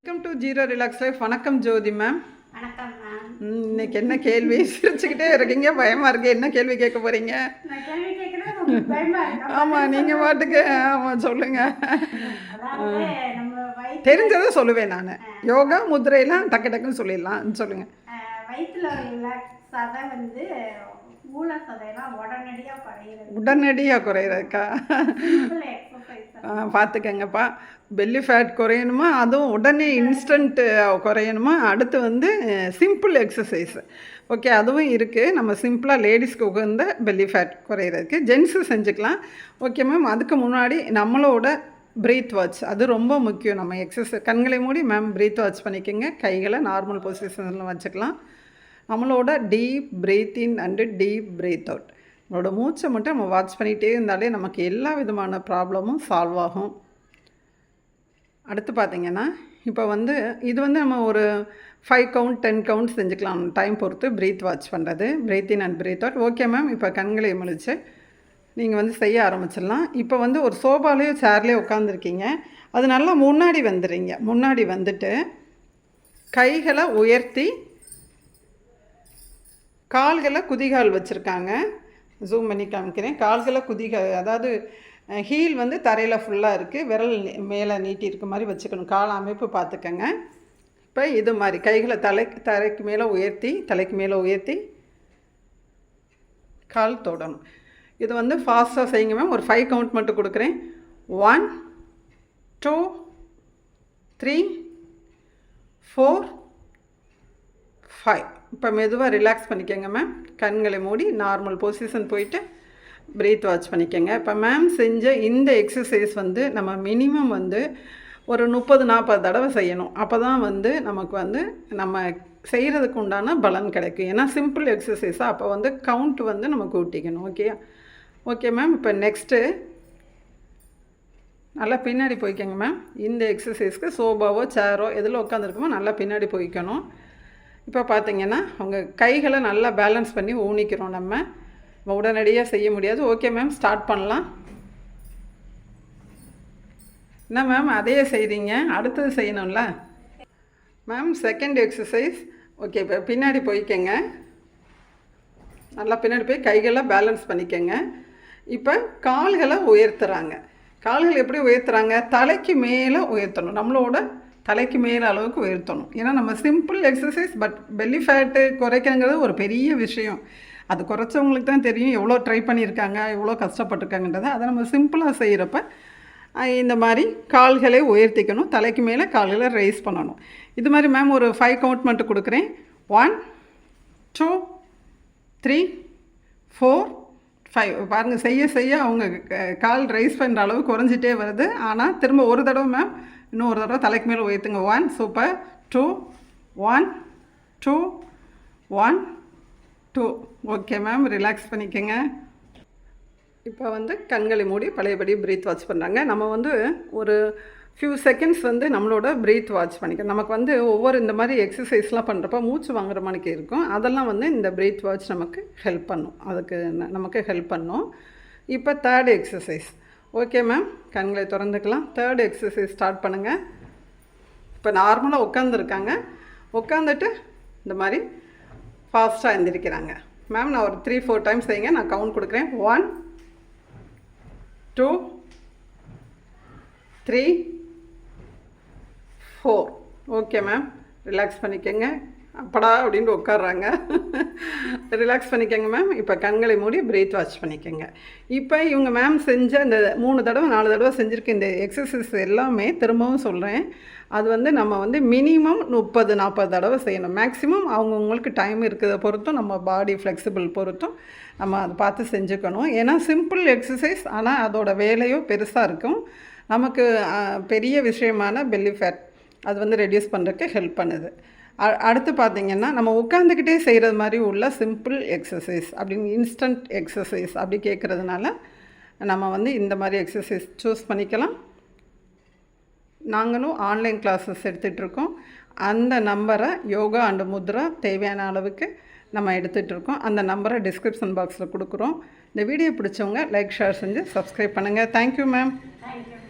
Welcome to zero relax life. வணக்கம் ஜோதி ma'am. வணக்கம் ma'am. இன்னைக்கு என்ன கேள்வி? சிரிச்சுக்கிட்டே இருக்கீங்க, பயமா இருக்கு. என்ன கேள்வி கேட்க போறீங்க? ஆமாம், நீங்கள் பாட்டுக்கு ஆமாம் சொல்லுங்க. தெரிஞ்சதை சொல்லுவேன் நான். யோகா முதிரையெல்லாம் டக்கு டக்குன்னு சொல்லிடலாம். சொல்லுங்க. வயிற்றுல சதை வந்து உடனடியாக குறையிறதுக்கா? பார்த்துக்கங்கப்பா. பெல்லி ஃபேட் குறையணுமா, அதுவும் உடனே இன்ஸ்டன்ட்டு குறையணுமா? அடுத்து வந்து சிம்பிள் எக்ஸசைஸ். ஓகே, அதுவும் இருக்குது. நம்ம சிம்பிளாக லேடிஸ்க்கு உகந்த பெல்லி ஃபேட் குறையிறதுக்கு ஜென்ஸு செஞ்சுக்கலாம். Okay ma'am. அதுக்கு முன்னாடி நம்மளோட ப்ரீத் வாட்ச் அது ரொம்ப முக்கியம். நம்ம எக்ஸசைஸ் கண்களை மூடி மேம் ப்ரீத் வாட்ச் பண்ணிக்கோங்க. கைகளை நார்மல் பொசிஷனில் வச்சுக்கலாம். நம்மளோட deep breath in and deep breath out. நம்மளோட மூச்சை மட்டும் நம்ம வாட்ச் பண்ணிகிட்டே இருந்தாலே நமக்கு எல்லா விதமான ப்ராப்ளமும் சால்வ் ஆகும். அடுத்து பார்த்திங்கன்னா இப்போ வந்து இது வந்து நம்ம ஒரு 5 கவுண்ட் 10 கவுண்ட் செஞ்சுக்கலாம். டைம் பொறுத்து ப்ரீத் வாட்ச் பண்ணுறது, breath in and breath out. Okay ma'am. இப்போ கண்களை முழிச்சு நீங்கள் வந்து செய்ய ஆரம்பிச்சிடலாம். இப்போ வந்து ஒரு சோஃபாலேயோ சேர்லேயோ உட்காந்துருக்கீங்க. அது நல்லா முன்னாடி வந்துடுறீங்க. முன்னாடி வந்துட்டு கைகளை உயர்த்தி கால்களை குதிகால் வச்சுருக்காங்க. ஜூம் பண்ணி காமிக்கிறேன். கால்களை குதிகால், அதாவது ஹீல் வந்து தரையில் ஃபுல்லாக இருக்குது. விரல் மேலே நீட்டி இருக்க மாதிரி வச்சுக்கணும். கால் அமைப்பு பார்த்துக்கங்க. இப்போ இது மாதிரி கைகளை தலைக்கு மேலே உயர்த்தி, தலைக்கு மேலே உயர்த்தி கால் தொடணும். இது வந்து ஃபாஸ்ட்டாக செய்யுங்க மேம். ஒரு 5 கவுண்ட் மட்டும் கொடுக்குறேன். 1 2 3 4 5. இப்போ மெதுவாக ரிலாக்ஸ் பண்ணிக்கோங்க மேம். கண்களை மூடி நார்மல் பொசிஷன் போயிட்டு ப்ரீத் வாட்ச் பண்ணிக்கோங்க. இப்போ மேம் செஞ்ச இந்த எக்ஸசைஸ் வந்து நம்ம மினிமம் வந்து ஒரு 30-40 தடவை செய்யணும். அப்போ தான் வந்து நமக்கு வந்து நம்ம செய்கிறதுக்கு உண்டான பலன் கிடைக்கும். ஏன்னா சிம்பிள் எக்ஸசைஸாக அப்போ வந்து கவுண்ட் வந்து நம்ம கூட்டிக்கணும். Okay ma'am. இப்போ நெக்ஸ்ட்டு நல்லா பின்னாடி போய்க்கோங்க மேம். இந்த எக்ஸசைஸ்க்கு சோபாவோ சேரோ எதில் உட்காந்துருக்குமோ நல்லா பின்னாடி போய்க்கணும். இப்போ பார்த்திங்கன்னா உங்கள் கைகளை நல்லா பேலன்ஸ் பண்ணி ஊனிக்கிறோம். நம்ம உடனடியாக செய்ய முடியாது. ஓகே மேம், ஸ்டார்ட் பண்ணலாம். என்ன மேம் அதையே செய்கிறீங்க? அடுத்தது செய்யணும்ல மேம். Second exercise. ஓகே, இப்போ பின்னாடி போய்க்கங்க. நல்லா பின்னாடி போய் கைகளை பேலன்ஸ் பண்ணிக்கங்க. இப்போ கால்களை உயர்த்துறாங்க. கால்கள் எப்படி உயர்த்துறாங்க? தலைக்கு மேலே உயர்த்தணும். நம்மளோட தலைக்கு மேலே அளவுக்கு உயர்த்தணும். ஏன்னா நம்ம simple exercise, but belly fat குறைக்கங்கிறது ஒரு பெரிய விஷயம். அது குறைச்சவங்களுக்கு தான் தெரியும் எவ்வளோ ட்ரை பண்ணியிருக்காங்க, எவ்வளோ கஷ்டப்பட்டுருக்காங்கன்றதை. அதை நம்ம சிம்பிளாக செய்கிறப்ப இந்த மாதிரி கால்களை உயர்த்திக்கணும். தலைக்கு மேலே கால்களை ரைஸ் பண்ணணும். இது மாதிரி மேம் ஒரு 5 கவுண்ட் மட்டும் கொடுக்குறேன். 1 2 3 4 5. பாருங்கள், செய்ய செய்ய அவங்க கால் ரைஸ் பண்ணுற அளவு குறைஞ்சிட்டே வருது. ஆனால் திரும்ப ஒரு தடவை மேம் இன்னொரு தடவை தலைக்கு மேலே உயர்த்துங்க. 1 சூப்பர். 2 1 2 1 2. ஓகே மேம், ரிலாக்ஸ் பண்ணிக்கோங்க. இப்போ வந்து கண்களை மூடி பழையபடி ப்ரீத் வாட்ச் பண்ணுறாங்க. நம்ம வந்து ஒரு ஃபியூ செகண்ட்ஸ் வந்து நம்மளோட ப்ரீத் வாட்ச் பண்ணிக்கணும். நமக்கு வந்து ஒவ்வொரு இந்த மாதிரி எக்ஸசைஸ்லாம் பண்ணுறப்ப மூச்சு வாங்குற மணிக்கு இருக்கும். அதெல்லாம் வந்து இந்த ப்ரீத் வாட்ச் நமக்கு ஹெல்ப் பண்ணும். அதுக்கு நமக்கு ஹெல்ப் பண்ணும். இப்போ தேர்ட் எக்ஸசைஸ். ஓகே மேம், கண்களை திறந்துக்கலாம். தேர்ட் எக்ஸசைஸ் ஸ்டார்ட் பண்ணுங்கள். இப்போ நார்மலாக உட்காந்துருக்காங்க. உட்காந்துட்டு இந்த மாதிரி ஃபாஸ்ட்டாக எழுந்திரிக்கிறாங்க. மேம் நான் ஒரு 3-4 டைம்ஸ் செய்யுங்க. நான் கவுண்ட் கொடுக்குறேன். 1 2 3 4. ஓகே மேம், ரிலாக்ஸ் பண்ணிக்கோங்க. அப்படா அப்படின்ட்டு உட்காடுறாங்க. ரிலாக்ஸ் பண்ணிக்கோங்க மேம். இப்போ கண்களை மூடி ப்ரீத் வாட்ச் பண்ணிக்கோங்க. இப்போ இவங்க மேம் செஞ்ச இந்த 3 தடவை 4 தடவை செஞ்சுருக்க இந்த எக்ஸசைஸ் எல்லாமே திரும்பவும் சொல்கிறேன். அது வந்து நம்ம வந்து மினிமம் 30-40 தடவை செய்யணும். மேக்ஸிமம் அவங்கவுங்களுக்கு டைம் இருக்கிறத பொறுத்தும் நம்ம பாடி ஃப்ளெக்சிபிள் பொறுத்தும் நம்ம அதை பார்த்து செஞ்சுக்கணும். ஏன்னா சிம்பிள் எக்ஸசைஸ், ஆனால் அதோட வேலையும் பெருசாக இருக்கும். நமக்கு பெரிய விஷயமான பெல்லி ஃபேட் அது வந்து ரெடியூஸ் பண்ணுறதுக்கு ஹெல்ப் பண்ணுது. அடுத்து பார்த்திங்கன்னா நம்ம உட்காந்துக்கிட்டே செய்கிறது மாதிரி உள்ள சிம்பிள் எக்ஸசைஸ் அப்படின்னு இன்ஸ்டன்ட் எக்ஸசைஸ் அப்படி கேட்குறதுனால நம்ம வந்து இந்த மாதிரி எக்ஸசைஸ் சூஸ் பண்ணிக்கலாம். நாங்களும் ஆன்லைன் கிளாஸஸ் எடுத்துகிட்ருக்கோம். அந்த நம்பரை யோகா அண்டு முத்ரா தேவையான அளவுக்கு நம்ம எடுத்துகிட்ருக்கோம். அந்த நம்பரை டிஸ்கிரிப்ஷன் பாக்ஸில் கொடுக்குறோம். இந்த வீடியோ பிடிச்சவங்க லைக் ஷேர் செஞ்சு சப்ஸ்கிரைப் பண்ணுங்கள். Thank you ma'am. தேங்க்யூ.